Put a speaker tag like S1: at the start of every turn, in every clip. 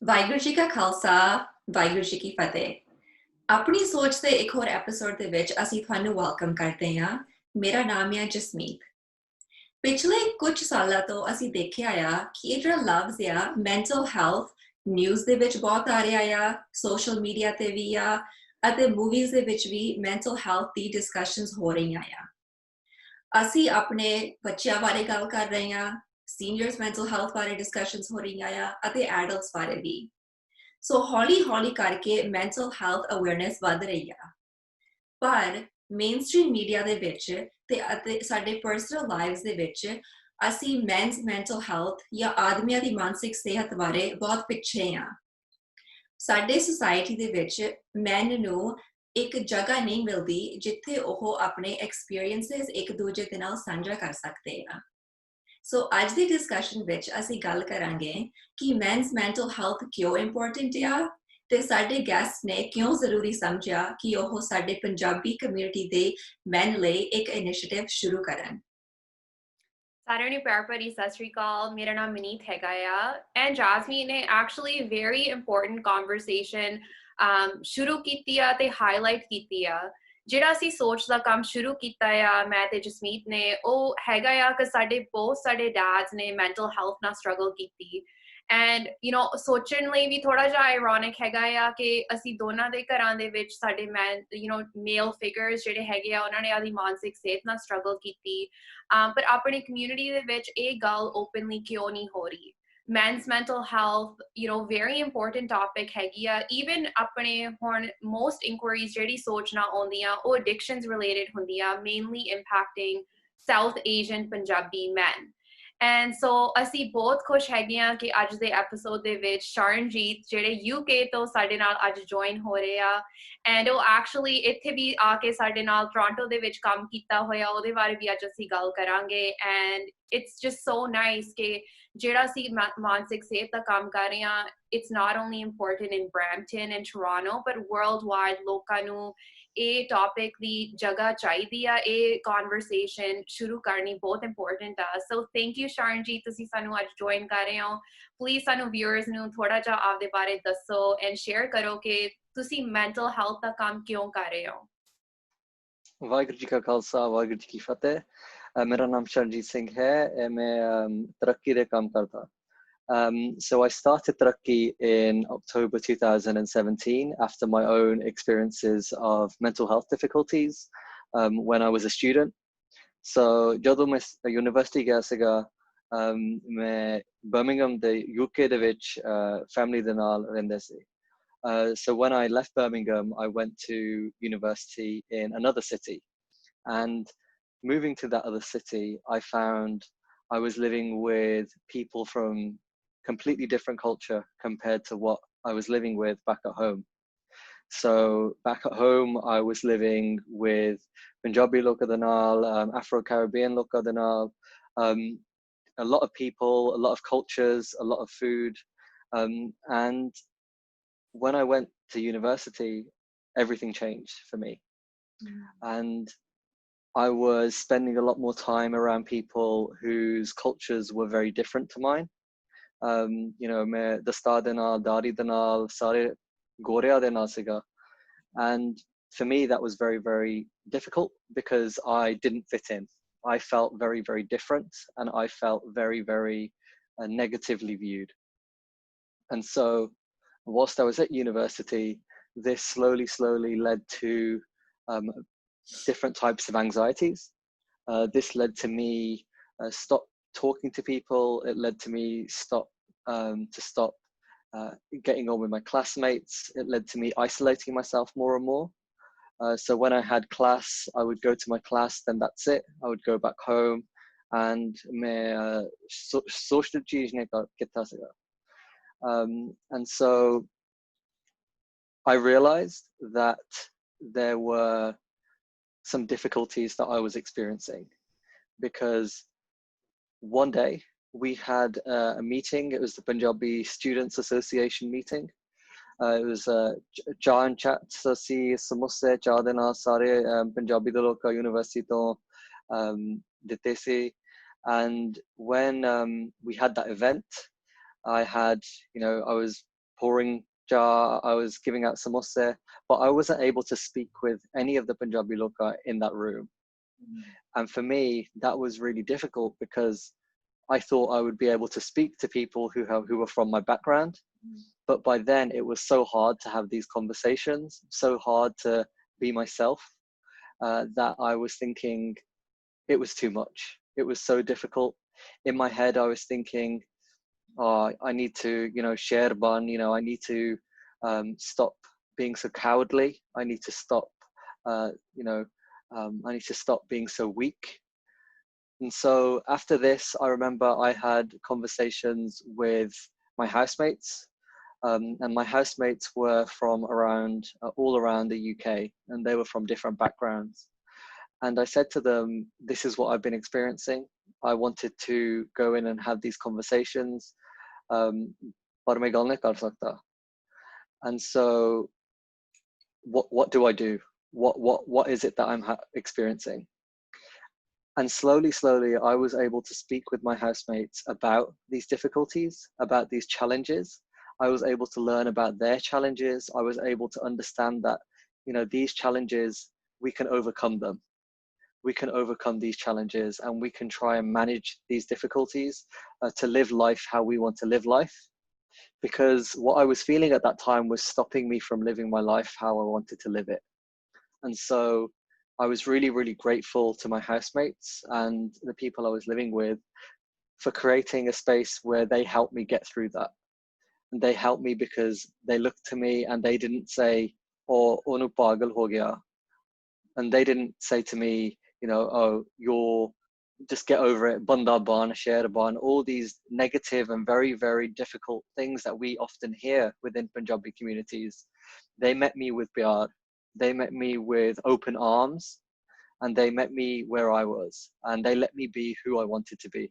S1: ਵਾਹਿਗੁਰੂ ਜੀ ਕਾ ਖਾਲਸਾ ਵਾਹਿਗੁਰੂ ਜੀ ਕੀ ਫਤਿਹ। ਆਪਣੀ ਸੋਚ ਦੇ ਇੱਕ ਹੋਰ ਐਪੀਸੋਡ ਦੇ ਵਿੱਚ ਅਸੀਂ ਤੁਹਾਨੂੰ ਵੈਲਕਮ ਕਰਦੇ ਹਾਂ। ਮੇਰਾ ਨਾਮ ਹੈ ਜਸਮੀਤ। ਪਿਛਲੇ ਕੁਝ ਸਾਲਾਂ ਤੋਂ ਅਸੀਂ ਦੇਖਿਆ ਆ ਕਿ ਇਹ ਜਿਹੜਾ ਲਫ਼ਜ਼ ਆ ਮੈਂਟਲ ਹੈਲਥ ਨਿਊਜ਼ ਦੇ ਵਿੱਚ ਬਹੁਤ ਆ ਰਿਹਾ ਆ, ਸੋਸ਼ਲ ਮੀਡੀਆ ਤੇ ਵੀ ਆ ਅਤੇ ਮੂਵੀਜ਼ ਦੇ ਵਿੱਚ ਵੀ ਮੈਂਟਲ ਹੈਲਥ ਦੀ ਡਿਸਕਸ਼ਨਸ ਹੋ ਰਹੀਆਂ ਆ। ਅਸੀਂ ਆਪਣੇ ਬੱਚਿਆਂ ਬਾਰੇ ਗੱਲ ਕਰ ਰਹੇ ਹਾਂ, ਸੀਨੀਅਰਸ ਮੈਂਟਲ ਹੈਲਥ ਬਾਰੇ ਡਿਸਕਸ਼ਨਸ ਹੋ ਰਹੀਆਂ ਆ ਅਤੇ ਐਡਲਟਸ ਬਾਰੇ ਵੀ। ਸੋ ਹੌਲੀ ਹੌਲੀ ਕਰਕੇ ਮੈਂਟਲ ਹੈਲਥ ਅਵੇਅਰਨੈਸ ਵੱਧ ਰਹੀ ਆ, ਪਰ ਮੇਨਸਟ੍ਰੀਮ ਮੀਡੀਆ ਦੇ ਵਿੱਚ ਅਤੇ ਸਾਡੇ ਪਰਸਨਲ ਲਾਈਵਸ ਦੇ ਵਿੱਚ ਅਸੀਂ ਮੈਨਸ ਮੈਂਟਲ ਹੈਲਥ ਜਾਂ ਆਦਮੀਆਂ ਦੀ ਮਾਨਸਿਕ ਸਿਹਤ ਬਾਰੇ ਬਹੁਤ ਪਿੱਛੇ ਆ। ਸਾਡੇ ਸੁਸਾਇਟੀ ਦੇ ਵਿੱਚ ਮੈਨ ਨੂੰ ਇੱਕ ਜਗ੍ਹਾ ਨਹੀਂ ਮਿਲਦੀ ਜਿੱਥੇ ਉਹ ਆਪਣੇ ਐਕਸਪੀਰੀਐਂਸਸ ਇੱਕ ਦੂਜੇ ਦੇ ਨਾਲ ਸਾਂਝਾ ਕਰ ਸਕਦੇ ਆ। ਸੋ ਅੱਜ ਦੀ ਡਿਸਕਸ਼ਨ ਵਿੱਚ ਅਸੀਂ ਗੱਲ ਕਰਾਂਗੇ ਕਿ ਮੈਨਸ ਮੈਂਟਲ ਹੈਲਥ ਕਿਉਂ ਇੰਪੋਰਟੈਂਟ ਆ ਤੇ ਸਾਡੇ ਗੈਸਟ ਨੇ ਕਿਉਂ ਜ਼ਰੂਰੀ ਸਮਝਿਆ ਕਿ ਉਹ ਸਾਡੇ ਪੰਜਾਬੀ ਕਮਿਊਨਿਟੀ ਦੇ ਮੈਨ ਲਈ ਇੱਕ ਇਨੀਸ਼ੀਏਟਿਵ ਸ਼ੁਰੂ ਕਰਨ।
S2: ਸਾਰਿਆਂ ਨੂੰ ਪਿਆਰ ਭਰੀ ਸਤਿ ਸ਼੍ਰੀ ਅਕਾਲ। ਮੇਰਾ ਨਾਮ ਮਨੀਤ ਹੈਗਾ ਆ ਐਂਡ ਜਾਸਮੀਨ ਨੇ ਐਕਚੁਅਲੀ ਵੈਰੀ ਇੰਪੋਰਟੈਂਟ ਕਨਵਰਸੇਸ਼ਨ ਸ਼ੁਰੂ ਕੀਤੀ ਆ ਤੇ ਹਾਈਲਾਈਟ ਕੀਤੀ ਆ। ਜਿਹੜਾ ਅਸੀਂ ਸੋਚ ਦਾ ਕੰਮ ਸ਼ੁਰੂ ਕੀਤਾ ਆ ਮੈਂ ਤੇ ਜਸਮੀਤ ਨੇ, ਉਹ ਹੈਗਾ ਆ ਕਿ ਸਾਡੇ ਡੈਡਸ ਨੇ ਮੈਂਟਲ ਹੈਲਥ ਨਾਲ ਸਟਰਗਲ ਕੀਤੀ ਐਂਡ ਸੋਚਣ ਲਈ ਵੀ ਥੋੜਾ ਜਿਹਾ ਆਇਰੋਨਿਕ ਹੈਗਾ ਆ ਕਿ ਅਸੀਂ ਦੋਨਾਂ ਦੇ ਘਰਾਂ ਦੇ ਵਿੱਚ ਸਾਡੇ ਮੇਲ ਫਿਗਰਸ ਜਿਹੜੇ ਹੈਗੇ ਆ ਉਹਨਾਂ ਨੇ ਆਪਦੀ ਮਾਨਸਿਕ ਸਿਹਤ ਨਾਲ ਸਟਰਗਲ ਕੀਤੀ। ਪਰ ਆਪਣੀ ਕਮਿਊਨਿਟੀ ਦੇ ਵਿੱਚ ਇਹ ਗੱਲ ਓਪਨਲੀ ਕਿਉਂ ਨਹੀਂ ਹੋ ਰਹੀ। men's mental health very important topic ਹੈਗੀ ਆ। even ਆਪਣੇ ਹੁਣ most inquiries ਜਿਹੜੀ ਸੋਚ ਨਾਲ ਆਉਂਦੀਆਂ ਉਹ addictions related ਹੁੰਦੀਆਂ, mainly impacting South Asian Punjabi men। And so ਅਸੀਂ ਬਹੁਤ ਖੁਸ਼ ਹੈਗੇ ਹਾਂ ਕਿ ਅੱਜ ਦੇ ਐਪੀਸੋਡ ਦੇ ਵਿੱਚ ਸ਼ਰਨਜੀਤ ਜਿਹੜੇ UK ਤੋਂ ਸਾਡੇ ਨਾਲ ਅੱਜ ਜੁਆਇਨ ਹੋ ਰਹੇ ਆ ਐਂਡ ਉਹ ਐਕਚੁਅਲੀ ਇੱਥੇ ਵੀ ਆ ਕੇ ਸਾਡੇ ਨਾਲ ਟੋਰਾਂਟੋ ਦੇ ਵਿੱਚ ਕੰਮ ਕੀਤਾ ਹੋਇਆ, ਉਹਦੇ ਬਾਰੇ ਵੀ ਅੱਜ ਅਸੀਂ ਗੱਲ ਕਰਾਂਗੇ। And it's just so nice ਕਿ ਜਿਹੜਾ ਅਸੀਂ ਮਾਨਸਿਕ ਸਿਹਤ ਦਾ ਕੰਮ ਕਰ ਰਹੇ ਹਾਂ, it's not only important in Brampton and Toronto ਪਰ ਵਰਲਡ ਵਾਈਡ ਲੋਕਾਂ ਨੂੰ ਇਹ ਟੌਪਿਕ ਦੀ ਜਗ੍ਹਾ ਚਾਹੀਦੀ ਆ। ਇਹ ਕਨਵਰਸੇਸ਼ਨ ਸ਼ੁਰੂ ਕਰਨੀ ਬਹੁਤ ਇੰਪੋਰਟੈਂਟ ਆ। ਸੋ ਥੈਂਕ ਯੂ ਸ਼ਰਨਜੀਤ, ਤੁਸੀਂ ਸਾਨੂੰ ਅੱਜ ਜੁਆਇਨ ਕਰ ਰਹੇ ਹੋ। ਪਲੀਜ਼ ਸਾਨੂੰ ਵਿਊਅਰਸ ਨੂੰ ਥੋੜਾ ਜਿਹਾ ਆਪਦੇ ਬਾਰੇ ਦੱਸੋ ਐਂਡ ਸ਼ੇਅਰ ਕਰੋ ਕਿ ਤੁਸੀਂ ਮੈਂਟਲ ਹੈਲਥ ਦਾ ਕੰਮ ਕਿਉਂ ਕਰ ਰਹੇ ਹੋ।
S3: ਵਾਹਿਗੁਰੂ ਜੀ ਕਾ ਖਾਲਸਾ ਵਾਹਿਗੁਰੂ ਜੀ ਕੀ ਫਤਿਹ। ਮੇਰਾ ਨਾਮ ਸ਼ਰਨਜੀਤ ਸਿੰਘ ਹੈ। ਮੈਂ ਤਰੱਕੀ ਦੇ ਕੰਮ ਕਰਦਾ। So I started Taraki in October 2017 after my own experiences of mental health difficulties when I was a student. So ਜਦੋਂ ਮੈਂ ਯੂਨੀਵਰਸਿਟੀ ਗਿਆ ਸੀਗਾ, ਮੈਂ ਬਰਮਿੰਘਮ ਦੇ UK ਦੇ ਵਿੱਚ ਫੈਮਿਲੀ ਦੇ ਨਾਲ ਰਹਿੰਦੇ ਸੀ। So when I left Birmingham, I went to university in another city, and moving to that other city, I found I was living with people from completely different culture compared to what I was living with back at home. So back at home, I was living with Punjabi loka de naal, Afro-Caribbean loka de naal, a lot of people, a lot of cultures, a lot of food, and when I went to university, everything changed for me. And I was spending a lot more time around people whose cultures were very different to mine. मैं दस्तार दे नाल, दाढ़ी दे नाल, सारे गोरिया दे नाल सिगा. And for me, that was very, very difficult because I didn't fit in. I felt very, very different, and I felt very, very negatively viewed. And so whilst I was at university, this slowly led to different types of anxieties. This led to me stop talking to people. It led to me stop getting on with my classmates. It led to me isolating myself more and more. So when I had class, I would go to my class, then that's it. I would go back home, and मैं social चीज नहीं करता था. And so I realized that there were some difficulties that I was experiencing, because one day we had a meeting. It was the Punjabi Students Association meeting. It was cha and chat sasi samosa cha de naal sare Punjabi de lok university to dite se. And when we had that event, I was pouring jar, I was giving out samosa, but I wasn't able to speak with any of the Punjabi loka in that room. And for me, that was really difficult because I thought I would be able to speak to people who were from my background. But by then it was so hard to have these conversations, so hard to be myself, that I was thinking it was too much. It was so difficult. In my head, I was thinking, oh, I need to, share ban, I need to stop being so cowardly. I need to stop, I need to stop being so weak. And so after this, I remember I had conversations with my housemates, and my housemates were from all around the UK, and they were from different backgrounds. And I said to them, this is what I've been experiencing. I wanted to go in and have these conversations. Par main gal nahi kar sakta. And so what do I do? What is it that I'm experiencing? And slowly, I was able to speak with my housemates about these difficulties, about these challenges. I was able to learn about their challenges. I was able to understand that, these challenges, we can overcome them. We can overcome these challenges, and we can try and manage these difficulties to live life how we want to live life. Because what I was feeling at that time was stopping me from living my life how I wanted to live it. And so I was really, really grateful to my housemates and the people I was living with for creating a space where they helped me get through that. And they helped me because they looked to me and they didn't say, oh, onu pagal ho gaya. And they didn't say to me, oh, you're just get over it, banda ban, share ban, all these negative and very, very difficult things that we often hear within Punjabi communities. They met me with pyar. They met me with open arms, and they met me where I was, and they let me be who I wanted to be.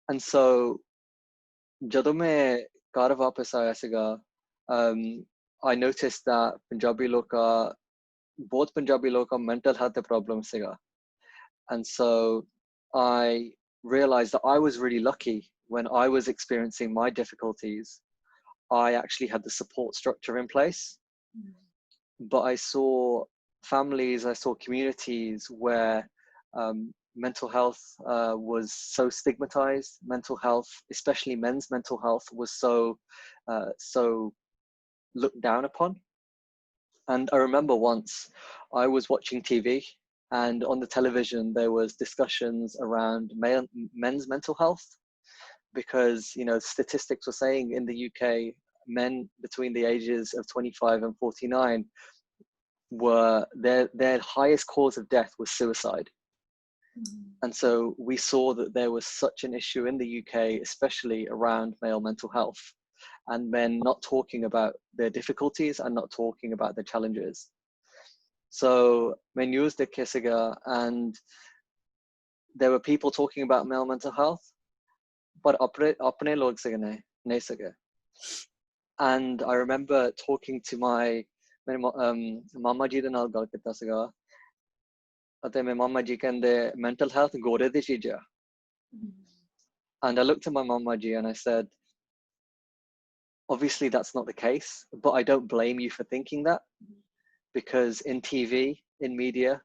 S3: And so, ਜਦੋਂ ਮੈਂ ਘਰ ਵਾਪਸ ਆਇਆ ਸੀਗਾ, I noticed that Punjabi loka, both Punjabi loka mental health problem ਸੀਗਾ. And so I realized that I was really lucky when I was experiencing my difficulties. I actually had the support structure in place. But I saw families, I saw communities where mental health was so stigmatized. Mental health, especially men's mental health, was so looked down upon. And I remember once I was watching TV, and on the television there was discussions around men's mental health, because statistics were saying in the UK, men between the ages of 25 and 49 were their highest cause of death was suicide. And so we saw that there was such an issue in the UK, especially around male mental health, and men not talking about their difficulties and not talking about their challenges. So my news de Kisiga, and there were people talking about male mental health, but apne log se nahi sake. And I remember talking to my mama ji de naal gal kitta siga, ਅਤੇ my mama ji ਕਹਿੰਦੇ mental health ਗੋਰੇ ਦੀ ਚੀਜ਼ ਆ. And I looked at my mama ji and I said, obviously that's not the case, but I don't blame you for thinking that, because in TV, in media,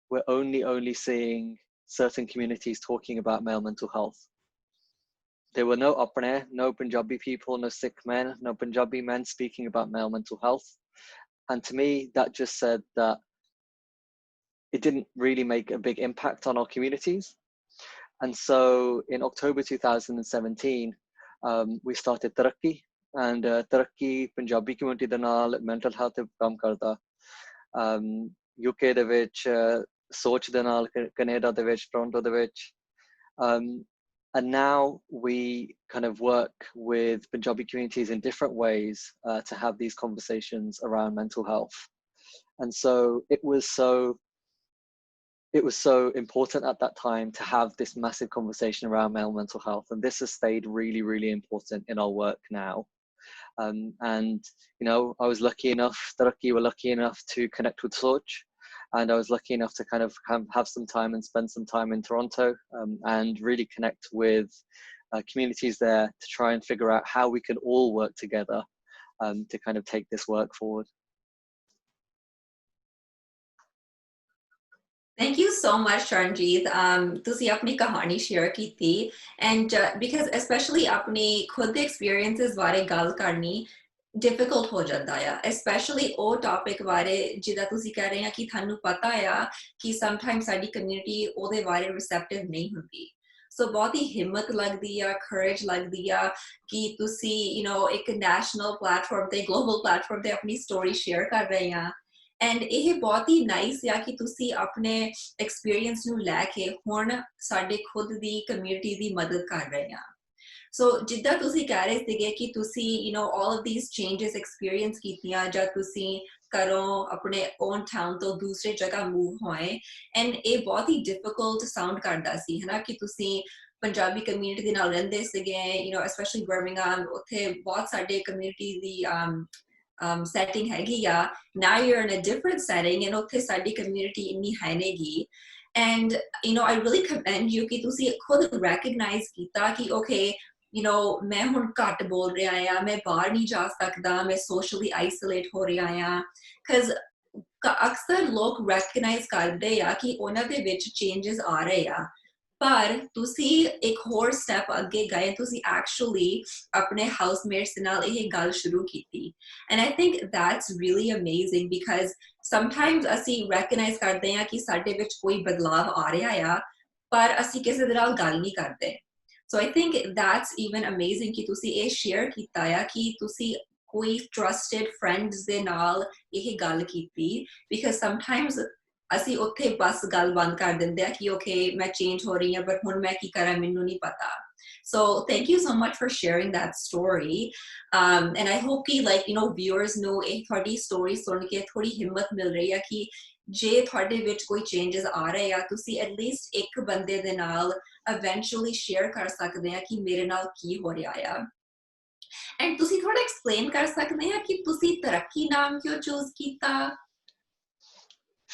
S3: we're only seeing certain communities talking about male mental health. There were no Apne, no Punjabi people, no Sikh men, no Punjabi men speaking about male mental health. And to me, that just said that it didn't really make a big impact on our communities. And so in October 2017, we started Taraki, and Taraki Punjabi community de naal mental health kam karda. UK de vich, SOCH de naal, Canada de vich, Toronto de vich. And now we kind of work with Punjabi communities in different ways to have these conversations around mental health. And so it was so important at that time to have this massive conversation around male mental health. And this has stayed really, really important in our work now. And, I was lucky enough, Taraki were lucky enough to connect with SOCH. And I was lucky enough to kind of have some time and spend some time in Toronto, and really connect with communities there to try and figure out how we can all work together to kind of take this work forward.
S1: Thank you so much, Shuranjeet. ਤੁਸੀਂ ਆਪਣੀ ਕਹਾਣੀ share ਕੀਤੀ and because especially ਆਪਣੀ ਖੁਦ ਦੇ experiences ਬਾਰੇ ਗੱਲ ਕਰਨੀ difficult ਹੋ ਜਾਂਦਾ ਆ especially ਉਹ topic ਬਾਰੇ ਜਿਹਦਾ ਤੁਸੀਂ ਕਹਿ ਰਹੇ ਆ ਕਿ ਤੁਹਾਨੂੰ ਪਤਾ ਆ ਕਿ sometimes ਸਾਡੀ community ਉਹਦੇ ਬਾਰੇ receptive ਨਹੀਂ ਹੁੰਦੀ ਸੋ ਬਹੁਤ ਹੀ ਹਿੰਮਤ ਲੱਗਦੀ ਆ courage ਲੱਗਦੀ ਆ ਕਿ ਤੁਸੀਂ ਇੱਕ national platform ਤੇ global platform ਤੇ ਆਪਣੀ story share ਕਰ ਰਹੇ ਆ ਐਂਡ ਇਹ ਬਹੁਤ ਹੀ ਨਾਈਸ ਆ ਕਿ ਤੁਸੀਂ ਆਪਣੇ ਐਕਸਪੀਰੀਅੰਸ ਨੂੰ ਲੈ ਕੇ ਹੁਣ ਸਾਡੇ ਖੁਦ ਦੀ ਕਮਿਊਨਿਟੀ ਦੀ ਮਦਦ ਕਰ ਰਹੇ ਆ ਸੋ ਜਿੱਦਾਂ ਤੁਸੀਂ ਕਹਿ ਰਹੇ ਸੀਗੇ ਕਿ ਤੁਸੀਂ all of these changes experience ਕੀਤੀਆਂ ਜਦ ਤੁਸੀਂ ਘਰੋਂ ਆਪਣੇ own town ਤੋਂ ਦੂਸਰੇ ਜਗ੍ਹਾ move ਹੋਏ ਐਂਡ ਇਹ ਬਹੁਤ ਹੀ difficult sound ਕਰਦਾ ਸੀ ਹਨਾ ਕਿ ਤੁਸੀਂ ਪੰਜਾਬੀ ਕਮਿਊਨਿਟੀ ਦੇ ਨਾਲ ਰਹਿੰਦੇ ਸੀਗੇ especially Birmingham ਉੱਥੇ ਬਹੁਤ ਸਾਡੇ ਕਮਿਊਨਿਟੀ ਦੀ setting ਹੈਗੀ ਆ now you're in a different setting and ਉੱਥੇ ਸਾਡੀ community ਇੰਨੀ ਹੈ ਨਹੀਂਗੀ and I really commend you ਕਿ ਤੁਸੀਂ ਖੁਦ recognize ਕੀਤਾ ਕਿ okay ਮੈਂ ਹੁਣ ਘੱਟ ਬੋਲ ਰਿਹਾ ਆ ਮੈਂ ਬਾਹਰ ਨਹੀਂ ਜਾ ਸਕਦਾ ਮੈਂ socially isolate ਹੋ ਰਿਹਾ ਆ because ਅਕਸਰ ਲੋਕ recognize ਕਰਦੇ ਆ ਕਿ ਉਹਨਾਂ ਦੇ ਵਿੱਚ changes ਆ ਰਹੇ ਆ ਪਰ ਤੁਸੀਂ ਇੱਕ ਹੋਰ ਸਟੈਪ ਅੱਗੇ ਗਏ ਤੁਸੀਂ actually ਆਪਣੇ housemates ਦੇ ਨਾਲ ਇਹ ਗੱਲ ਸ਼ੁਰੂ ਕੀਤੀ and I think that's really amazing because sometimes ਅਸੀਂ recognize ਕਰਦੇ ਹਾਂ ਕਿ ਸਾਡੇ ਵਿੱਚ ਕੋਈ ਬਦਲਾਵ ਆ ਰਿਹਾ ਆ ਪਰ ਅਸੀਂ ਕਿਸੇ ਦੇ ਨਾਲ ਗੱਲ ਨਹੀਂ ਕਰਦੇ so I think that's even amazing ਕਿ ਤੁਸੀਂ ਇਹ share ਕੀਤਾ ਆ ਕਿ ਤੁਸੀਂ ਕੋਈ trusted friends ਦੇ ਨਾਲ ਇਹ ਗੱਲ ਕੀਤੀ because sometimes ਅਸੀਂ ਉੱਥੇ ਬਸ ਗੱਲ ਬੰਦ ਕਰ ਦਿੰਦੇ ਆ ਕਿ okay ਮੈਂ change ਹੋ ਰਹੀ ਹਾਂ but ਹੁਣ ਮੈਂ ਕੀ ਕਰਾਂ ਮੈਨੂੰ ਨਹੀਂ ਪਤਾ so thank you so much for sharing that story and I hope ਕਿ viewers ਨੂੰ ਇਹ ਤੁਹਾਡੀ story ਸੁਣ ਕੇ ਥੋੜੀ ਹਿੰਮਤ ਮਿਲ ਰਹੀ ਆ ਕਿ ਜੇ ਤੁਹਾਡੇ ਵਿੱਚ ਕੋਈ changes ਆ ਰਹੇ ਆ ਤੁਸੀਂ at least ਇੱਕ ਬੰਦੇ ਦੇ ਨਾਲ eventually share ਕਰ ਸਕਦੇ ਆ ਕਿ ਮੇਰੇ ਨਾਲ ਕੀ ਹੋ ਰਿਹਾ ਆ and ਤੁਸੀਂ ਥੋੜਾ explain ਕਰ ਸਕਦੇ ਆ ਕਿ ਤੁਸੀਂ ਤਰੱਕੀ ਨਾਮ ਕਿਉਂ choose ਕੀਤਾ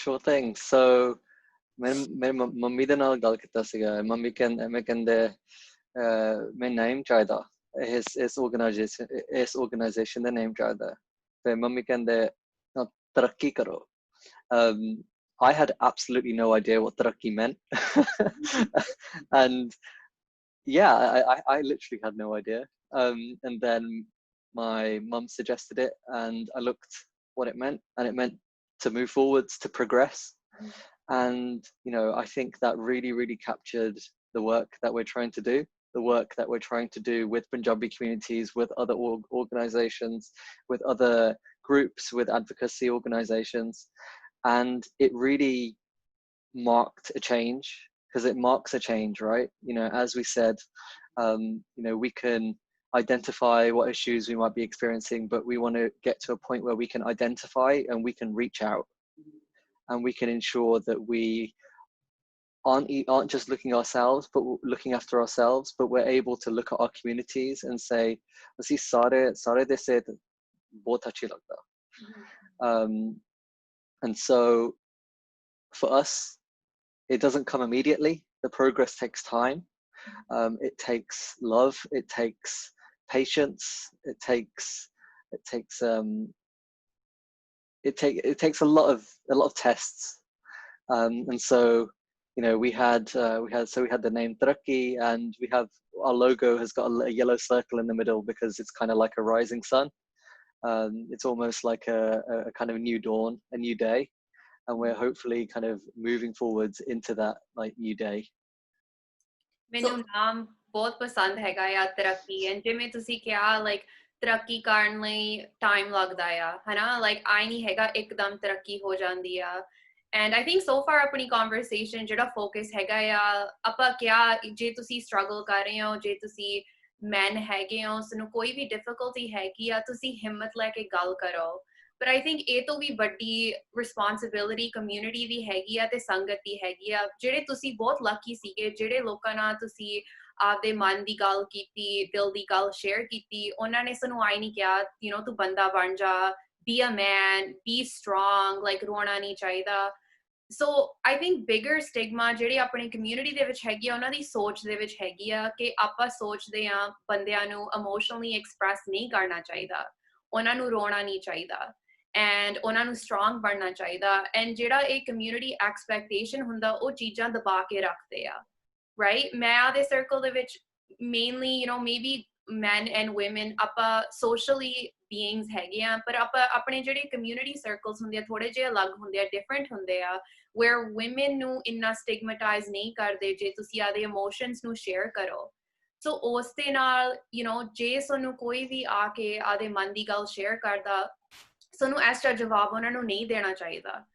S3: Sure thing. So, मेरे मम्मी दे नाल गल कीता सीगा मम्मी कहंदे मैं name चाहिदा इस organization दा name चाहिदा ते मम्मी कहंदे तरक्की करो I had absolutely no idea what taraki meant and yeah I literally had no idea and then my mum suggested it and I looked what it meant and it meant to move forwards, to progress. And I think that really captured the work that we're trying to do, the work that we're trying to do with Punjabi communities, with other organizations, with other groups, with advocacy organizations. And it really marked a change because it marks a change, right? As we said, we can identify what issues we might be experiencing, but we want to get to a point where we can identify and we can reach out and we can ensure that we aren't just looking ourselves but looking after ourselves, but we're able to look at our communities and say ਅਸੀਂ ਸਾਰੇ ਦੇ ਸੇ ਬਹੁਤ ਅੱਛੀ ਲੱਗਦਾ and so for us it doesn't come immediately. The progress takes time. It takes love, it takes patience, it takes a lot of tests and so we had the name Taraki and we have our logo has got a yellow circle in the middle because it's kind of like a rising sun. It's almost like a kind of new dawn, a new day, and we're hopefully kind of moving forwards into that new day.
S2: ਮੈਨੂੰ ਨਾਮ ਬਹੁਤ ਪਸੰਦ ਹੈਗਾ ਆ ਤਰੱਕੀ and ਜਿਵੇਂ ਤੁਸੀਂ ਕਿਹਾ ਤਰੱਕੀ ਕਰਨ ਲਈ ਟਾਈਮ ਲੱਗਦਾ ਆ ਹਨਾ ਆਈ ਨਹੀਂ ਹੈਗਾ ਇੱਕਦਮ ਤਰੱਕੀ ਹੋ ਜਾਂਦੀ ਆ and I think so far ਆਪਣੀ conversation ਜਿਹੜਾ focus ਹੈਗਾ ਆ ਆਪਾਂ ਕਿਹਾ ਜੇ ਤੁਸੀਂ struggle ਕਰ ਰਹੇ ਹੋ ਜੇ ਤੁਸੀਂ men ਹੈਗੇ ਹੋ ਤੁਹਾਨੂੰ ਕੋਈ ਵੀ difficulty ਹੈਗੀ ਆ ਤੁਸੀਂ ਹਿੰਮਤ ਲੈ ਕੇ ਗੱਲ ਕਰੋ but I think ਇਹ ਤੋਂ ਵੀ ਵੱਡੀ responsibility community ਦੀ ਹੈਗੀ ਆ ਤੇ ਸੰਗਤ ਦੀ ਹੈਗੀ ਆ ਜਿਹੜੇ ਤੁਸੀਂ ਬਹੁਤ lucky ਸੀਗੇ ਜਿਹੜੇ ਲੋਕਾਂ ਨਾਲ ਤੁਸੀਂ ਆਪਦੇ ਮਨ ਦੀ ਗੱਲ ਕੀਤੀ ਦਿਲ ਦੀ ਗੱਲ share ਕੀਤੀ ਉਹਨਾਂ ਨੇ ਸਾਨੂੰ ਆਈ ਨਹੀਂ ਕਿਹਾ ਤੂੰ ਬੰਦਾ ਬਣ ਜਾ be a man be strong ਰੋਣਾ ਨਹੀਂ ਚਾਹੀਦਾ so I think bigger stigma ਜਿਹੜੀ ਆਪਣੀ community ਦੇ ਵਿੱਚ ਹੈਗੀ ਆ ਉਹਨਾਂ ਦੀ ਸੋਚ ਦੇ ਵਿੱਚ ਹੈਗੀ ਆ ਕਿ ਆਪਾਂ ਸੋਚਦੇ ਆ ਬੰਦਿਆਂ ਨੂੰ emotionally express ਨਹੀਂ ਕਰਨਾ ਚਾਹੀਦਾ, ਉਹਨਾਂ ਨੂੰ ਰੋਣਾ ਨਹੀਂ ਚਾਹੀਦਾ and ਉਹਨਾਂ ਨੂੰ strong ਬਣਨਾ ਚਾਹੀਦਾ and ਜਿਹੜਾ ਇਹ community expectation ਹੁੰਦਾ ਉਹ ਚੀਜ਼ਾਂ ਦਬਾ ਕੇ ਰੱਖਦੇ ਆ, right? ਮੈਂ ਆਦੇ circle ਦੇ ਵਿੱਚ mainly, you know, maybe men and women ਆਪਾਂ socially beings ਹੈਗੇ ਆ ਪਰ ਆਪਾਂ ਆਪਣੇ ਜਿਹੜੇ community circles ਹੁੰਦੇ ਆ ਥੋੜੇ ਜਿਹੇ ਅਲੱਗ ਹੁੰਦੇ ਆ, different ਹੁੰਦੇ ਆ where women ਨੂੰ ਇੰਨਾ stigmatize ਨਹੀਂ ਕਰਦੇ ਜੇ ਤੁਸੀਂ ਆਦੇ emotions ਨੂੰ share ਕਰੋ। So ਉਸ ਦੇ ਨਾਲ, you know, ਜੇ ਸਾਨੂੰ ਕੋਈ ਵੀ ਆ ਕੇ ਆਦੇ ਮਨ ਦੀ ਗੱਲ share ਕਰਦਾ ਸਾਨੂੰ ਐਸਾ ਜਵਾਬ ਉਹਨਾਂ ਨੂੰ ਨਹੀਂ ਦੇਣਾ ਚਾਹੀਦਾ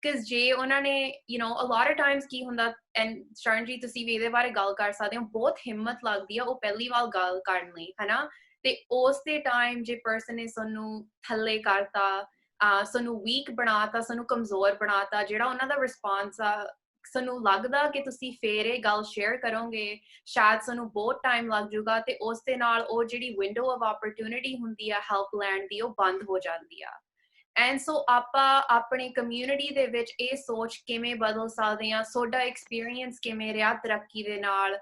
S2: because ਜੇ ਉਹਨਾਂ ਨੇ, you know, a lot of times ਕੀ ਹੁੰਦਾ and Shuranjeet ਤੁਸੀਂ ਵੀ ਇਹਦੇ ਬਾਰੇ ਗੱਲ ਕਰ ਸਕਦੇ ਹੋ, ਬਹੁਤ ਹਿੰਮਤ ਲੱਗਦੀ ਆ ਉਹ ਪਹਿਲੀ ਵਾਰ ਗੱਲ ਕਰਨ ਲਈ, ਹਨਾ? ਤੇ ਉਸ ਦੇ ਟਾਈਮ ਜੇ ਪਰਸਨ ਨੇ ਸਾਨੂੰ ਥੱਲੇ ਕਰਤਾ, ਸਾਨੂੰ ਵੀਕ ਬਣਾਤਾ, ਸਾਨੂੰ ਕਮਜ਼ੋਰ ਬਣਾਤਾ, ਜਿਹੜਾ ਉਹਨਾਂ ਦਾ ਰਿਸਪੌਂਸ ਆ ਸਾਨੂੰ ਲੱਗਦਾ ਕਿ ਤੁਸੀਂ ਫੇਰ ਇਹ ਗੱਲ ਸ਼ੇਅਰ ਕਰੋਗੇ ਸ਼ਾਇਦ ਸਾਨੂੰ ਬਹੁਤ ਟਾਈਮ ਲੱਗ ਜਾਊਗਾ ਤੇ ਉਸ ਦੇ ਨਾਲ ਉਹ ਜਿਹੜੀ ਵਿੰਡੋ ਆਫ ਓਪਰਚੁਨਿਟੀ ਹੁੰਦੀ ਆ ਹੈਲਪ ਲੈਣ ਦੀ ਉਹ ਬੰਦ ਹੋ ਜਾਂਦੀ ਆ। And so ਆਪਾਂ ਆਪਣੀ community ਦੇ ਵਿੱਚ ਇਹ ਸੋਚ ਕਿਵੇਂ ਬਦਲ ਸਕਦੇ ਹਾਂ, ਤੁਹਾਡਾ experience ਕਿਵੇਂ ਰਿਹਾ ਤਰੱਕੀ ਦੇ ਨਾਲ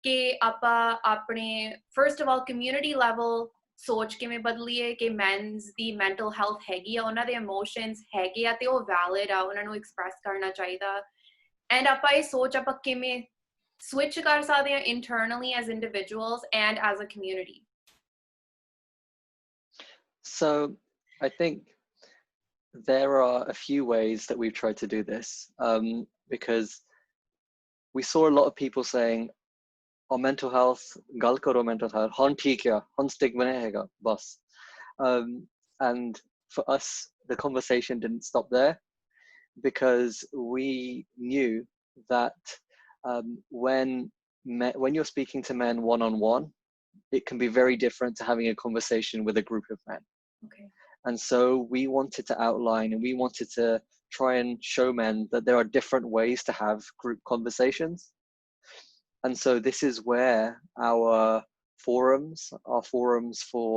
S2: ਕਿ ਆਪਾਂ ਆਪਣੇ first of all community level ਸੋਚ ਕਿਵੇਂ ਬਦਲੀਏ ਕਿ men's ਦੀ mental health ਹੈਗੀ ਆ, ਉਹਨਾਂ ਦੇ emotions ਹੈਗੇ ਆ ਤੇ ਉਹ valid ਆ, ਉਹਨਾਂ ਨੂੰ express ਕਰਨਾ ਚਾਹੀਦਾ and ਆਪਾਂ ਇਹ ਸੋਚ ਆਪਾਂ ਕਿਵੇਂ switch ਕਰ ਸਕਦੇ ਹਾਂ internally as individuals and as a community.
S3: So I think there are a few ways that we've tried to do this, because we saw a lot of people saying, oh, mental health, gal karo mental health, hon theek hai, hon stigma nahi hega, bas. And for us, the conversation didn't stop there because we knew that when you're speaking to men one-on-one, it can be very different to having a conversation with a group of men.
S2: Okay.
S3: And so we wanted to outline and we wanted to try and show men that there are different ways to have group conversations. And so this is where our forums for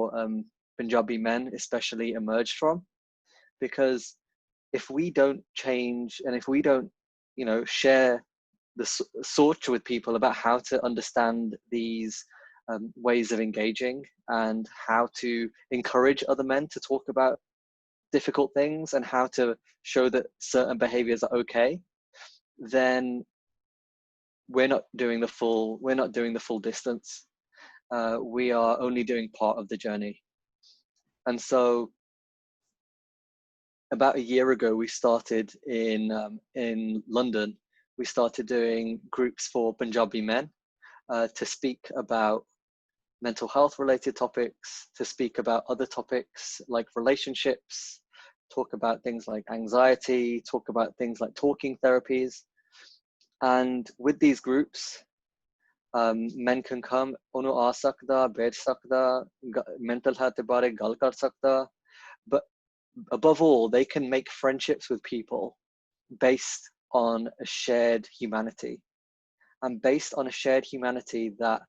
S3: Punjabi men especially emerged from. Because if we don't change and if we don't, you know, share the SOCH with people about how to understand these ways of engaging and how to encourage other men to talk about difficult things and how to show that certain behaviors are okay, then we're not doing the full distance. We are only doing part of the journey. And so about a year ago we started in London, we started doing groups for Punjabi men to speak about mental health related topics, to speak about other topics like relationships, talk about things like anxiety, talk about things like talking therapies. And with these groups, men can come, onu aa sakda, baith sakda, mental health ke bare gal kar sakda, but above all, they can make friendships with people based on a shared humanity, and based on a shared humanity that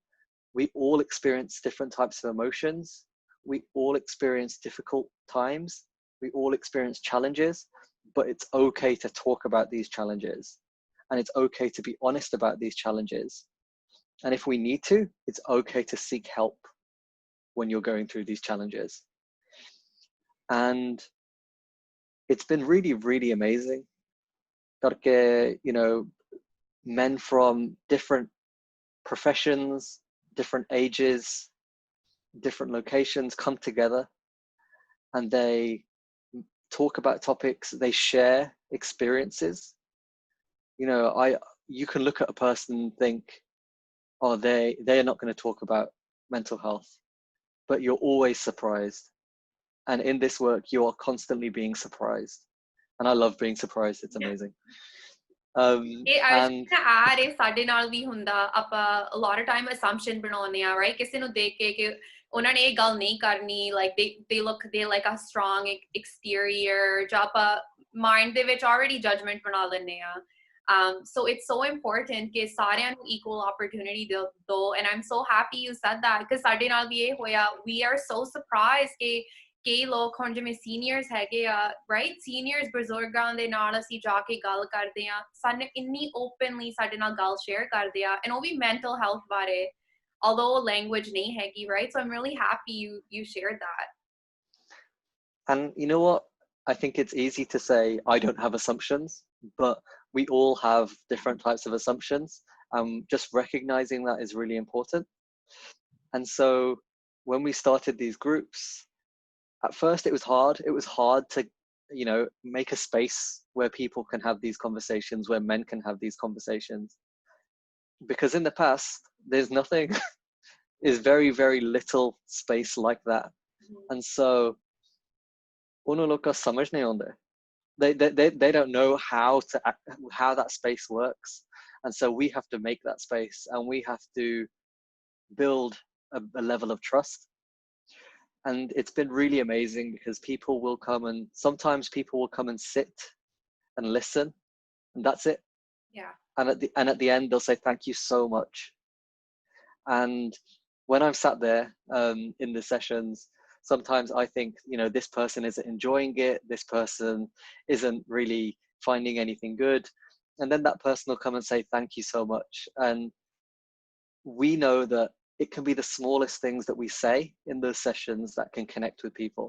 S3: we all experience different types of emotions. We all experience difficult times. We all experience challenges, but it's okay to talk about these challenges. And it's okay to be honest about these challenges. And if we need to, it's okay to seek help when you're going through these challenges. And it's been really, really amazing. Karke, you know, men from different professions, different ages, different locations come together and they talk about topics, they share experiences. You know, you can look at a person and think, oh, they're not going to talk about mental health, but you're always surprised. And in this work, you are constantly being surprised. And I love being surprised. It's amazing.
S2: And ਸਾਡੇ ਨਾਲ ਵੀ ਹੁੰਦਾ ਆਪਾਂ a lot of time assumption ਬਣਾਉਂਦੇ ਆ, right? ਕਿਸੇ ਨੂੰ ਦੇਖ ਕੇ ਕਿ ਉਹਨਾਂ ਨੇ ਇਹ ਗੱਲ ਨਹੀਂ ਕਰਨੀ, like they look like a strong exterior, ਜਾਂ ਆਪਾਂ mind ਦੇ ਵਿੱਚ already judgment ਬਣਾ ਲੈਂਦੇ ਆ. So it's so important ਕਿ ਸਾਰਿਆਂ ਨੂੰ equal opportunity ਦਿਓ, and I'm so happy you said that because ਸਾਡੇ ਨਾਲ ਵੀ ਇਹ ਹੋਇਆ, we are so surprised ਕਿ ਕਈ ਲੋਕ ਹੁਣ ਜਿਵੇਂ ਸੀਨੀਅਰਸ ਹੈਗੇ ਆ ਰਾਈਟ ਸੀਨੀਅਰਸ ਬਜ਼ੁਰਗਾਂ ਦੇ ਨਾਲ ਅਸੀਂ ਜਾ ਕੇ ਗੱਲ ਕਰਦੇ ਆ ਸਾਨੂੰ ਇੰਨੀ ਓਪਨਲੀ ਸਾਡੇ ਨਾਲ ਗੱਲ ਸ਼ੇਅਰ ਕਰਦੇ ਆ ਐਂਡ ਉਹ ਵੀ ਮੈਂਟਲ ਹੈਲਥ ਬਾਰੇ although language nahi hai right so I'm really happy you shared that.
S3: And you know what, I think it's easy to say I don't have assumptions, but we all have different types of assumptions. Just recognizing that is really important. And so when we started these groups, at first it was hard to make a space where people can have these conversations, where men can have these conversations, because in the past there's nothing is very, very little space like that. And so they don't know how that space works, and so we have to make that space, and we have to build a level of trust. And it's been really amazing because people will come, and sometimes people will come and sit and listen, and that's it.
S2: Yeah.
S3: And at the end they'll say thank you so much. And when I've sat there in the sessions, sometimes I think, this person isn't enjoying it, this person isn't really finding anything good, and then that person will come and say thank you so much. And we know that it can be the smallest things that we say in those sessions that can connect with people.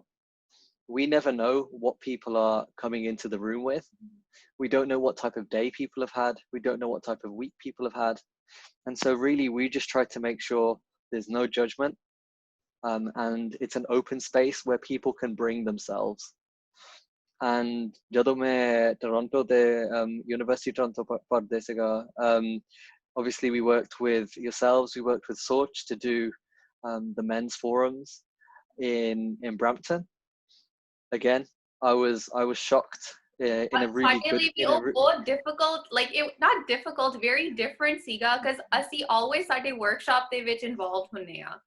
S3: We never know what people are coming into the room with. We don't know what type of day people have had. We don't know what type of week people have had. And so really we just try to make sure there's no judgment, and it's an open space where people can bring themselves. And ਜਦੋਂ ਮੈਂ Toronto the University Toronto ਪੜ੍ਹਦੇ ਸੀਗਾ, obviously we worked with yourselves, we worked with SOCH to do the men's forums in Brampton. Again, I was shocked in a really good
S2: difficult, like it not difficult, very different ਸੀਗਾ because ਅਸੀਂ always ਸਾਡੇ workshop ਦੇ ਵਿੱਚ involved ਹੁੰਨੇ ਆ,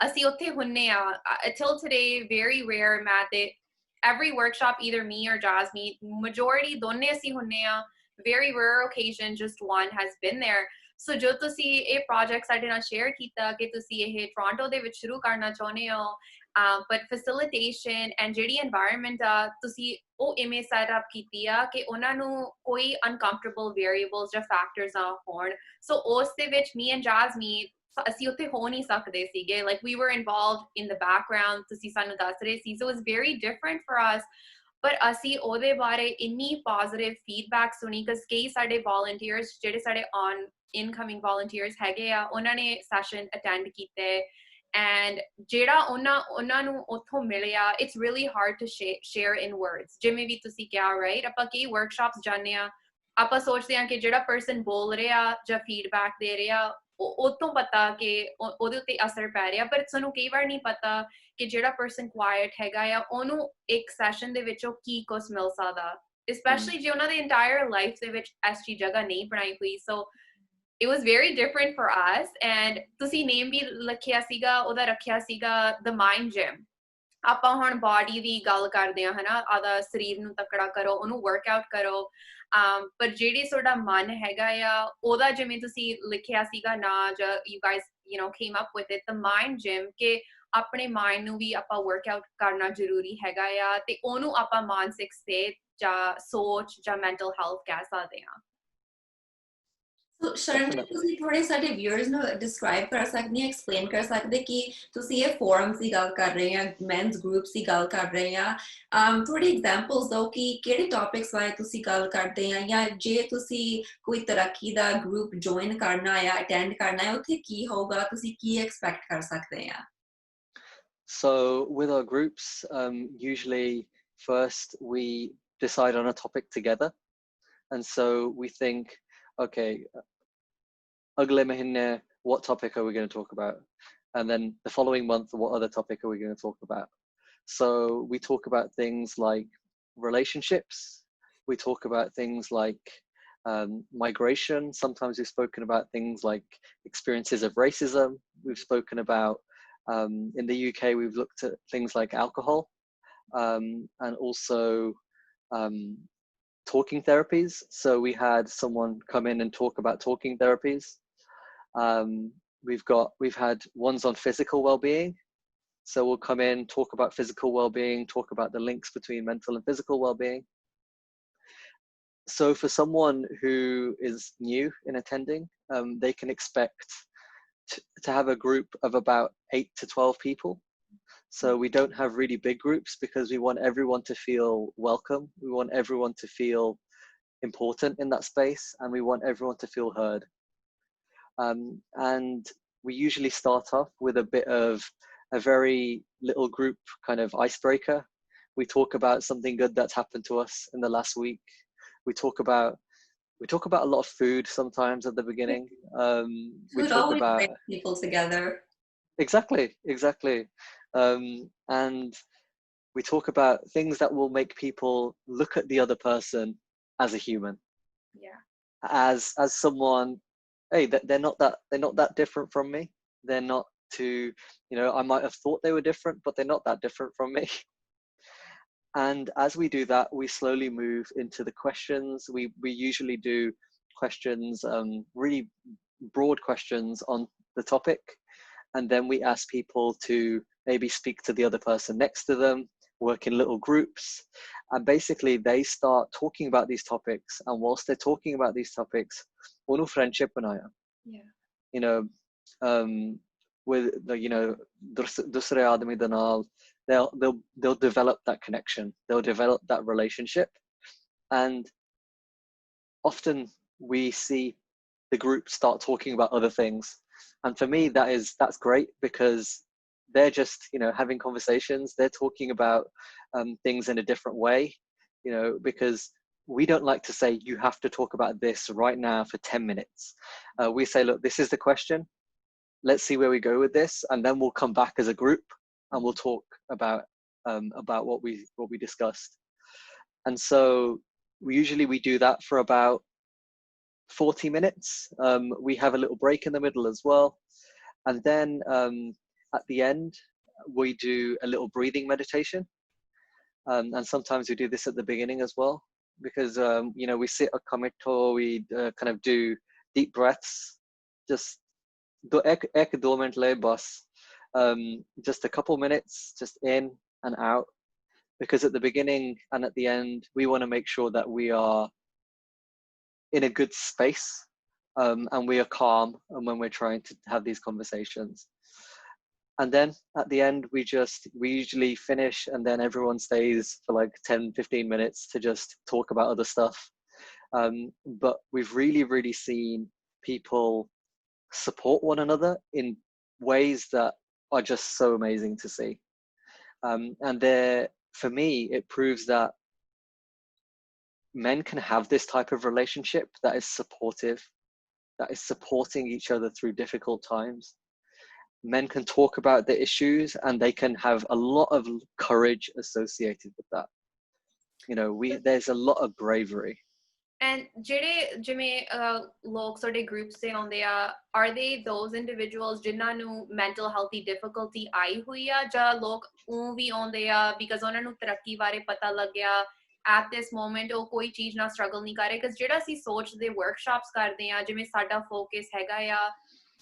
S2: ਅਸੀਂ ਉੱਥੇ ਹੁੰਨੇ ਆ until today very rare ਮੈਂ ਤੇ every workshop either me or Jasmeet, majority ਦੋਨੇ ਅਸੀਂ ਹੁੰਨੇ ਆ, very rare occasion just one has been there. So ਜੋ ਤੁਸੀਂ ਇਹ project ਸਾਡੇ ਨਾਲ share ਕੀਤਾ ਕਿ ਤੁਸੀਂ ਇਹ Toronto ਦੇ ਵਿੱਚ ਸ਼ੁਰੂ ਕਰਨਾ ਚਾਹੁੰਦੇ ਹੋ, but facilitation and ਜਿਹੜੀ environment ਆ ਤੁਸੀਂ ਉਹ ਇਵੇਂ set up ਕੀਤੀ ਆ ਕਿ ਉਹਨਾਂ ਨੂੰ ਕੋਈ uncomfortable variables ਜਾਂ factors ਨਾ ਹੋਣ. So ਉਸ ਦੇ ਵਿੱਚ me and Jasmeet ਅਸੀਂ ਉੱਥੇ ਹੋ ਨਹੀਂ ਸਕਦੇ ਸੀਗੇ, like we were involved in the background, ਤੁਸੀਂ ਸਾਨੂੰ ਦੱਸ ਰਹੇ ਸੀ, so it was very different for us. But ਅਸੀਂ ਉਹਦੇ ਬਾਰੇ ਇੰਨੀ positive feedback ਸੁਣੀ because ਕਈ ਸਾਡੇ volunteers ਜਿਹੜੇ ਸਾਡੇ on incoming volunteers ਹੈਗੇ ਆ ਉਹਨਾਂ ਨੇ session attend ਕੀਤੇ, and ਜਿਹੜਾ ਉਹਨਾਂ ਨੂੰ ਉੱਥੋਂ ਮਿਲਿਆ it's really hard to share in words. ਜਿਵੇਂ ਵੀ ਤੁਸੀਂ ਕਿਹਾ right, ਆਪਾਂ ਕਈ workshops ਜਾਂਦੇ ਆ, ਆਪਾਂ ਸੋਚਦੇ ਆ ਕਿ ਜਿਹੜਾ person ਬੋਲ ਰਿਹਾ ਜਾਂ feedback ਦੇ ਰਿਹਾ ਉਹ ਤੋਂ ਪਤਾ ਕਿ ਉਹਦੇ ਉੱਤੇ ਅਸਰ ਪੈ ਰਿਹਾ, ਪਰ ਸਾਨੂੰ ਕਈ ਵਾਰ ਨਹੀਂ ਪਤਾ ਕਿ ਜਿਹੜਾ person quiet ਹੈਗਾ ਆ ਉਹਨੂੰ ਇੱਕ session ਦੇ ਵਿੱਚੋਂ ਕੀ ਕੁਝ ਮਿਲ ਸਕਦਾ, especially ਜੇ ਉਹਨਾਂ ਦੇ entire life ਦੇ ਵਿੱਚ ਐਸੀ ਜਗ੍ਹਾ ਨਹੀਂ ਬਣਾਈ ਹੋਈ. So it was very different for us. And ਤੁਸੀਂ name ਵੀ ਲਿਖਿਆ ਸੀਗਾ, ਉਹਦਾ ਰੱਖਿਆ ਸੀਗਾ the mind gym. ਆਪਾਂ ਹੁਣ body ਦੀ ਗੱਲ ਕਰਦੇ ਆ ਹਨਾ, ਆਦਾ ਸਰੀਰ ਨੂੰ ਤਕੜਾ ਕਰੋ, ਉਹਨੂੰ workout ਕਰੋ, ਪਰ ਜਿਹੜੀ ਤੁਹਾਡਾ ਮਨ ਹੈਗਾ ਆ ਉਹਦਾ ਜਿਵੇਂ ਤੁਸੀਂ ਲਿਖਿਆ ਸੀਗਾ ਨਾ, you guys came up with it, the mind gym, ਕਿ ਆਪਣੇ mind ਨੂੰ ਵੀ ਆਪਾਂ workout ਕਰਨਾ ਜ਼ਰੂਰੀ ਹੈਗਾ ਆ ਤੇ ਉਹਨੂੰ ਆਪਾਂ ਮਾਨਸਿਕ ਸਿਹਤ ਜਾਂ ਸੋਚ ਜਾਂ mental health ਕਹਿ ਸਕਦੇ ਆ.
S1: So Shuranjeet, ਤੁਸੀਂ ਥੋੜੇ ਸਾਡੇ viewers ਨੂੰ describe ਕਰ ਸਕਦੇ ਆ, explain ਕਰ ਸਕਦੇ ਕਿ ਤੁਸੀਂ ਇਹ forums ਦੀ ਗੱਲ ਕਰ ਰਹੇ ਆ, men's groups ਦੀ ਗੱਲ ਕਰ ਰਹੇ ਆ, ਥੋੜੇ examples ਦਿਓ ਕਿ ਕਿਹੜੇ topics ਬਾਰੇ ਤੁਸੀਂ ਗੱਲ ਕਰਦੇ ਆ, ਜਾਂ ਜੇ ਤੁਸੀਂ ਕੋਈ ਤਰੱਕੀ ਦਾ group join ਕਰਨਾ ਆ, attend ਕਰਨਾ ਹੈ, ਉੱਥੇ ਕੀ ਹੋਊਗਾ, ਤੁਸੀਂ ਕੀ expect ਕਰ ਸਕਦੇ ਆ?
S3: So with our groups, usually first we decide on a topic together, and so we think, okay, agle mahine what topic are we going to talk about, and then the following month what other topic are we going to talk about. So we talk about things like relationships, we talk about things like migration, sometimes we've spoken about things like experiences of racism, we've spoken about in the UK we've looked at things like alcohol, and also talking therapies. So we had someone come in and talk about talking therapies. We've had ones on physical well-being, So we'll come in, talk about physical well-being, talk about the links between mental and physical well-being. So for someone who is new in attending, they can expect to have a group of about 8 to 12 people. So we don't have really big groups because we want everyone to feel welcome. We want everyone to feel important in that space, and we want everyone to feel heard. And we usually start off with a bit of a very little group kind of icebreaker. We talk about something good that's happened to us in the last week. We talk about a lot of food sometimes at the beginning. We
S1: Food
S3: talk
S1: always
S3: about
S1: brings people together.
S3: exactly. And we talk about things that will make people look at the other person as a human, as someone. Hey, they're not that different from me. They're not too, I might have thought they were different, but they're not that different from me. And as we do that, we slowly move into the questions. We usually do questions, really broad questions on the topic. And then we ask people to maybe speak to the other person next to them, work in little groups. And basically they start talking about these topics. And whilst they're talking about these topics, one friendship banaya. With the, dusre aadmi de naal, they'll develop that connection. They'll develop that relationship. And often we see the group start talking about other things. And for me, that's great because they're just, having conversations. They're talking about things in a different way, because we don't like to say, you have to talk about this right now for 10 minutes. We say, look, this is the question. Let's see where we go with this. And then we'll come back as a group and we'll talk about what we discussed. And so we do that for about 40 minutes. We have a little break in the middle as well. And then at the end, we do a little breathing meditation. And sometimes we do this at the beginning as well, because, we sit a kamito, we kind of do deep breaths, just just a couple minutes, just in and out, because at the beginning and at the end, we want to make sure that we are in a good space, and we are calm, and when we're trying to have these conversations. And then at the end, we usually finish, and then everyone stays for like 10-15 minutes to just talk about other stuff. But we've really, really seen people support one another in ways that are just so amazing to see. And for me, it proves that men can have this type of relationship that is supportive, that is supporting each other through difficult times. Men can talk about the issues and they can have a lot of courage associated with that. There's a lot of bravery.
S2: And ਜਿਵੇਂ ਲੋਕ ਸਾਡੇ groups ਤੇ ਆਉਂਦੇ ਆ, are they those individuals ਜਿਨ੍ਹਾਂ ਨੂੰ mental health ਦੀ difficulty ਆਈ ਹੋਈ ਆ, ਜਾਂ ਲੋਕ ਵੀ ਆਉਂਦੇ ਆ because ਉਹਨਾਂ ਨੂੰ ਤਰੱਕੀ ਬਾਰੇ ਪਤਾ ਲੱਗਿਆ at this moment ਉਹ ਕੋਈ ਚੀਜ਼ ਨਾਲ struggle ਨਹੀਂ ਕਰ ਰਹੇ? because ਜਿਹੜਾ ਅਸੀਂ ਸੋਚ ਦੇ workshops ਕਰਦੇ ਆ, ਜਿਵੇਂ ਸਾਡਾ focus ਹੈਗਾ ਆ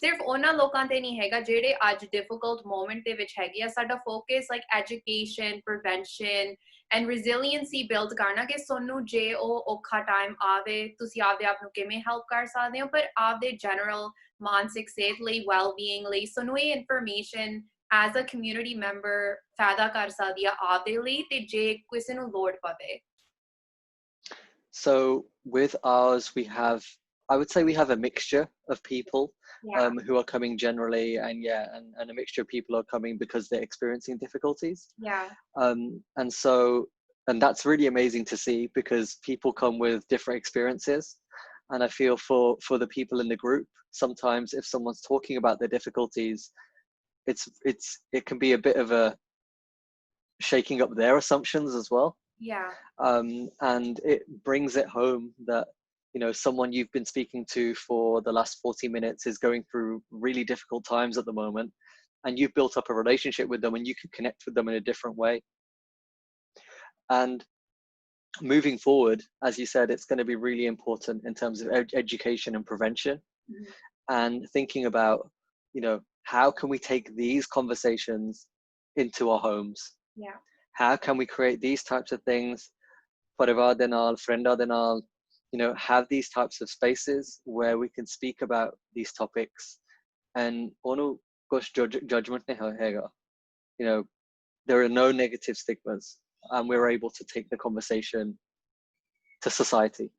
S2: ਸਿਰਫ ਉਹਨਾਂ ਲੋਕਾਂ ਤੇ ਨਹੀਂ ਹੈਗਾ ਜਿਹੜੇ ਅੱਜ difficult moment ਦੇ ਵਿੱਚ ਹੈਗੇ ਆ. ਸਾਡਾ focus like education, prevention and resiliency build ਕਰਨਾ, ਕਿ ਸਾਨੂੰ ਜੇ ਉਹ ਔਖਾ ਟਾਈਮ ਆਵੇ ਤੁਸੀਂ ਆਪਦੇ ਆਪ ਨੂੰ ਕਿਵੇਂ help ਕਰ ਸਕਦੇ ਹੋ, ਪਰ ਆਪਦੇ general ਮਾਨਸਿਕ ਸਿਹਤ ਲਈ well-being ਲਈ ਸਾਨੂੰ ਇਹ information as a community member ਫਾਇਦਾ ਕਰ ਸਕਦੀ ਆ ਆਪਦੇ ਲਈ ਤੇ ਜੇ ਕਿਸੇ ਨੂੰ ਲੋੜ ਪਵੇ.
S3: So with ours, I would say we have a mixture of people who are coming generally, and a mixture of people are coming because they're experiencing difficulties. And that's really amazing to see, because people come with different experiences. And I feel for the people in the group, sometimes if someone's talking about their difficulties, it can be a bit of a shaking up their assumptions as well. And it brings it home that someone you've been speaking to for the last 40 minutes is going through really difficult times at the moment, and you've built up a relationship with them and you can connect with them in a different way. And moving forward, as you said, it's going to be really important in terms of education and prevention, and thinking about how can we take these conversations into our homes.
S2: Yeah.
S3: How can we create these types of things, parivar de naal, frienda de naal, you know, have these types of spaces where we can speak about these topics and onu kuch judgment nahi hoega. You know, there are no negative stigmas and we're able to take the conversation to society.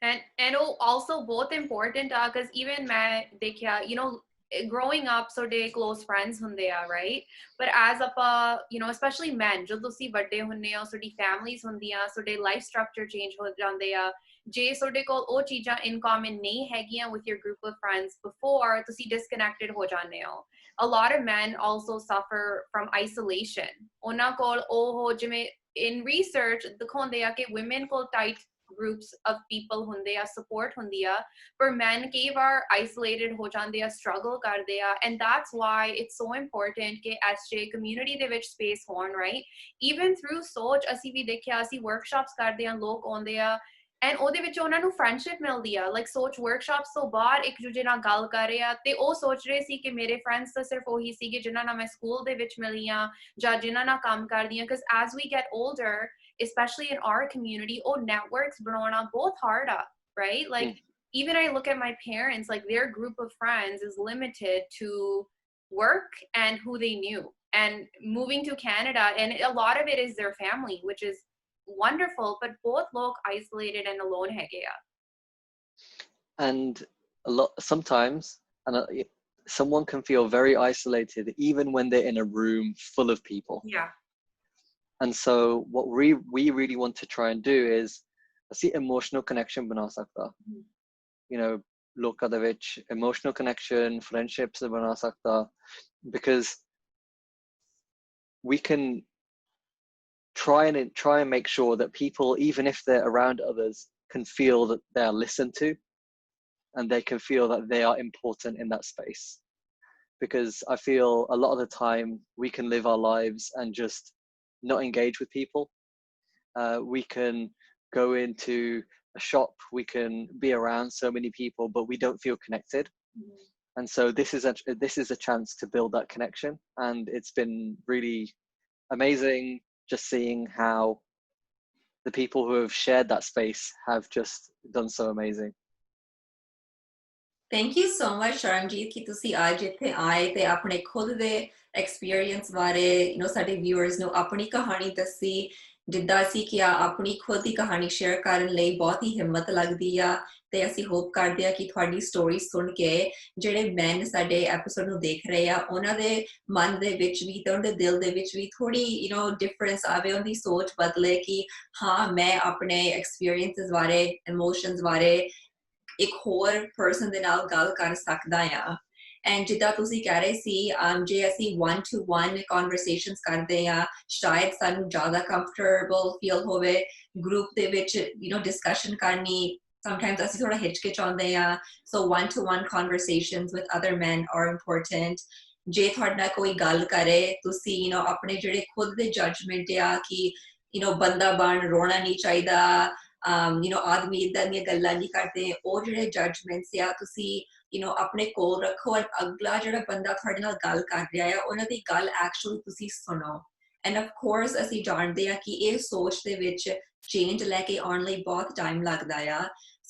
S2: And also both important because even मैं देखा, you know, growing up so they close friends ਹੁੰਦੇ ਆ, right? But as ਆਪਾਂ, you know, especially men, ਜਦੋਂ ਤੁਸੀਂ ਵੱਡੇ ਹੁੰਦੇ ਹੋ, ਤੁਹਾਡੀ families ਹੁੰਦੀਆਂ, ਤੁਹਾਡੇ life structure change ਹੋ ਜਾਂਦੇ ਆ, ਜੇ ਤੁਹਾਡੇ ਕੋਲ ਉਹ ਚੀਜ਼ਾਂ in common ਨਹੀਂ ਹੈਗੀਆਂ with your group of friends before, ਤੁਸੀਂ disconnected ਹੋ ਜਾਂਦੇ ਹੋ. A lot of men also suffer from isolation. ਉਹਨਾਂ ਕੋਲ ਉਹ ਜਿਵੇਂ in research ਦਿਖਾਉਂਦੇ ਆ ਕਿ women ਕੋਲ tight groups of people ਹੁੰਦੇ ਆ, support ਹੁੰਦੀ ਆ, ਪਰ men ਕਈ ਵਾਰ isolated ਹੋ ਜਾਂਦੇ ਆ, struggle ਕਰਦੇ ਆ, and that's why it's so important ਕਿ SJ community ਦੇ ਵਿੱਚ space ਹੋਣ, right? Even through SOCH ਅਸੀਂ ਵੀ ਦੇਖਿਆ, ਅਸੀਂ workshops ਕਰਦੇ ਆ, ਲੋਕ ਆਉਂਦੇ ਆ, and ਉਹਦੇ ਵਿੱਚ ਉਹਨਾਂ ਨੂੰ friendship ਮਿਲਦੀ ਆ, like SOCH workshops ਤੋਂ ਬਾਅਦ ਇੱਕ ਦੂਜੇ ਨਾਲ ਗੱਲ ਕਰ ਰਹੇ ਆ, ਤੇ ਉਹ ਸੋਚ ਰਹੇ ਸੀ ਕਿ ਮੇਰੇ friends ਤਾਂ ਸਿਰਫ ਉਹੀ ਸੀਗੇ ਜਿਨ੍ਹਾਂ ਨਾਲ ਮੈਂ ਸਕੂਲ ਦੇ ਵਿੱਚ ਮਿਲੀ ਆ, ਜਾਂ ਜਿਨ੍ਹਾਂ ਨਾਲ ਕੰਮ ਕਰਦੀ ਆ, because as we get older, especially in our community, networks banana both hard up, right? Like even I look at my parents, like their group of friends is limited to work and who they knew, and moving to Canada, and a lot of it is their family, which is wonderful, but both look isolated and alone hegea.
S3: And sometimes someone can feel very isolated even when they're in a room full of people.
S2: Yeah.
S3: And so what we really want to try and do is see emotional connection bana sakta. You know, loka de vich emotional connection, friendships bana sakta, because we can try and make sure that people, even if they're around others, can feel that they are listened to and they can feel that they are important in that space. Because I feel a lot of the time we can live our lives and just not engage with people. We can go into a shop, we can be around so many people, but we don't feel connected. And so this is a chance to build that connection, and it's been really amazing just seeing how the people who have shared that space have just done so amazing.
S1: Thank you so much, Shuranjeet, ਕਿ ਤੁਸੀਂ ਅੱਜ ਇੱਥੇ ਆਏ ਤੇ ਆਪਣੇ ਖੁਦ ਦੇ experience ਬਾਰੇ, you know, ਸਾਡੇ viewers ਨੂੰ ਆਪਣੀ ਕਹਾਣੀ ਦੱਸੀ, ਜਿੱਦਾਂ ਅਸੀਂ ਕਿਹਾ ਆਪਣੀ ਖੁਦ ਦੀ ਕਹਾਣੀ ਸ਼ੇਅਰ ਕਰਨ ਲਈ ਬਹੁਤ ਹੀ ਹਿੰਮਤ ਲੱਗਦੀ ਆ, ਤੇ ਅਸੀਂ ਹੋਪ ਕਰਦੇ ਆ ਕਿ ਤੁਹਾਡੀ ਸਟੋਰੀ ਸੁਣ ਕੇ ਜਿਹੜੇ ਮੈਨ ਸਾਡੇ ਐਪੀਸੋਡ ਨੂੰ ਦੇਖ ਰਹੇ ਆ, ਉਹਨਾਂ ਦੇ ਮਨ ਦੇ ਵਿੱਚ ਵੀ ਤੇ ਉਹਨਾਂ ਦੇ ਦਿਲ ਦੇ ਵਿੱਚ ਵੀ ਥੋੜੀ, you know, ਡਿਫਰੈਂਸ ਆਵੇ, ਉਹਦੀ ਸੋਚ ਬਦਲੇ ਕਿ ਹਾਂ ਮੈਂ ਆਪਣੇ ਐਕਸਪੀਰੀਅੰਸਸ ਬਾਰੇ, ਇਮੋਸ਼ਨਸ ਬਾਰੇ ਇੱਕ ਹੋਰ person ਦੇ ਨਾਲ ਗੱਲ ਕਰ ਸਕਦਾ ਆ। ਐਂਡ ਜਿੱਦਾਂ ਤੁਸੀਂ ਕਹਿ ਰਹੇ ਸੀ, ਜੇ ਅਸੀਂ 1-to-1 conversations ਕਰਦੇ ਆ, ਸ਼ਾਇਦ ਸਾਨੂੰ ਜ਼ਿਆਦਾ comfortable feel ਹੋਵੇ group ਦੇ ਵਿੱਚ, you know, discussion ਕਰਨੀ, sometimes ਅਸੀਂ ਥੋੜਾ ਹਿਚਕਿਚਾਉਂਦੇ ਆ, so 1-to-1 conversations with other men are important. ਜੇ ਤੁਹਾਡੇ ਨਾਲ ਕੋਈ ਗੱਲ ਕਰੇ, ਤੁਸੀਂ, you know, ਆਪਣੇ ਜਿਹੜੇ ਖੁਦ ਦੇ judgment ਆ ਕਿ, you know, ਬੰਦਾ ਬਣ, ਰੋਣਾ ਨਹੀਂ ਚਾਹੀਦਾ, you know, ਆਦਮੀ ਇਦਾਂ ਦੀਆਂ ਗੱਲਾਂ ਨਹੀਂ ਕਰਦੇ, ਉਹ ਜਿਹੜੇ judgments ਆ ਤੁਸੀਂ, you know, ਆਪਣੇ ਕੋਲ ਰੱਖੋ, ਅਗਲਾ ਜਿਹੜਾ ਬੰਦਾ ਤੁਹਾਡੇ ਨਾਲ ਗੱਲ ਕਰ ਰਿਹਾ ਆ, ਉਹਨਾਂ ਦੀ ਗੱਲ actually ਤੁਸੀਂ ਸੁਣੋ। And of course ਅਸੀਂ ਜਾਣਦੇ ਆ ਕਿ ਇਹ ਸੋਚ ਦੇ ਵਿੱਚ change ਲੈ ਕੇ ਆਉਣ ਲਈ ਬਹੁਤ time ਲੱਗਦਾ ਆ,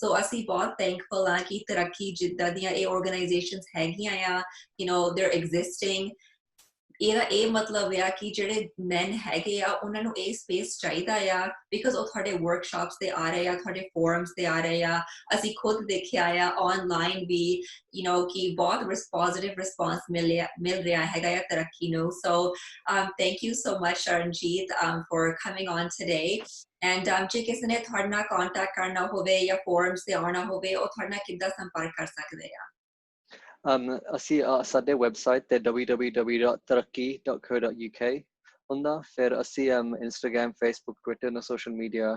S1: so ਅਸੀਂ ਬਹੁਤ thankful ਆ ਕਿ ਤਰੱਕੀ ਜਿੱਦਾਂ ਦੀਆਂ ਇਹ organizations ਹੈਗੀਆਂ ਆ, you know, they're existing. ਇਹਦਾ ਇਹ ਮਤਲਬ ਆ ਕਿ ਜਿਹੜੇ men ਹੈਗੇ ਆ, ਉਹਨਾਂ ਨੂੰ ਇਹ space ਚਾਹੀਦਾ ਆ, because ਉਹ ਤੁਹਾਡੇ workshops ਤੇ ਆ ਰਹੇ ਆ, ਤੁਹਾਡੇ forums ਤੇ ਆ ਰਹੇ ਆ, ਅਸੀਂ ਖੁਦ ਦੇਖਿਆ ਆ online ਵੀ, you know, ਕਿ ਬਹੁਤ positive response ਮਿਲ ਰਿਹਾ ਹੈਗਾ ਆ ਤਰੱਕੀ ਨੂੰ। So thank you so much, Shuranjeet, for coming on today. And ਜੇ ਕਿਸੇ ਨੇ ਤੁਹਾਡੇ ਨਾਲ contact ਕਰਨਾ ਹੋਵੇ ਜਾਂ forums ਤੇ ਆਉਣਾ ਹੋਵੇ, ਉਹ ਤੁਹਾਡੇ ਨਾਲ ਕਿੱਦਾਂ ਸੰਪਰਕ ਕਰ ਸਕਦੇ ਆ?
S3: ਅਸੀਂ ਸਾਡੇ website ਤੇ www.taraki.co.uk ਹੁੰਦਾ, ਫਿਰ ਅਸੀਂ Instagram, Facebook, Twitter ਨਾ social media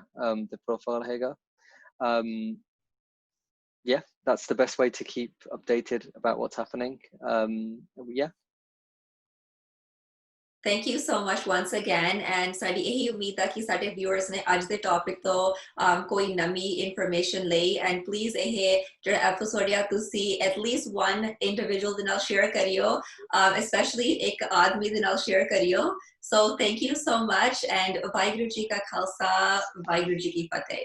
S3: the profile ਹੈਗਾ. Yeah, that's the best way to keep updated about what's happening. Yeah.
S1: Thank you so much once again, and ਸਾਡੀ ਇਹੀ ਉਮੀਦ ਹੈ ਕਿ ਸਾਡੇ viewers ਨੇ ਅੱਜ ਦੇ topic ਤੋਂ ਕੋਈ ਨਵੀਂ information ਲਈ, and please ਇਹ ਜਿਹੜਾ episode ਆ ਤੁਸੀਂ at least one individual ਦੇ ਨਾਲ share ਕਰਿਓ, especially ਇੱਕ ਆਦਮੀ ਦੇ ਨਾਲ share ਕਰਿਓ. So thank you so much, and Waheguru ji ਕਾ ਖਾਲਸਾ, ਵਾਹਿਗੁਰੂ ਜੀ ਕੀ ਫਤਿਹ.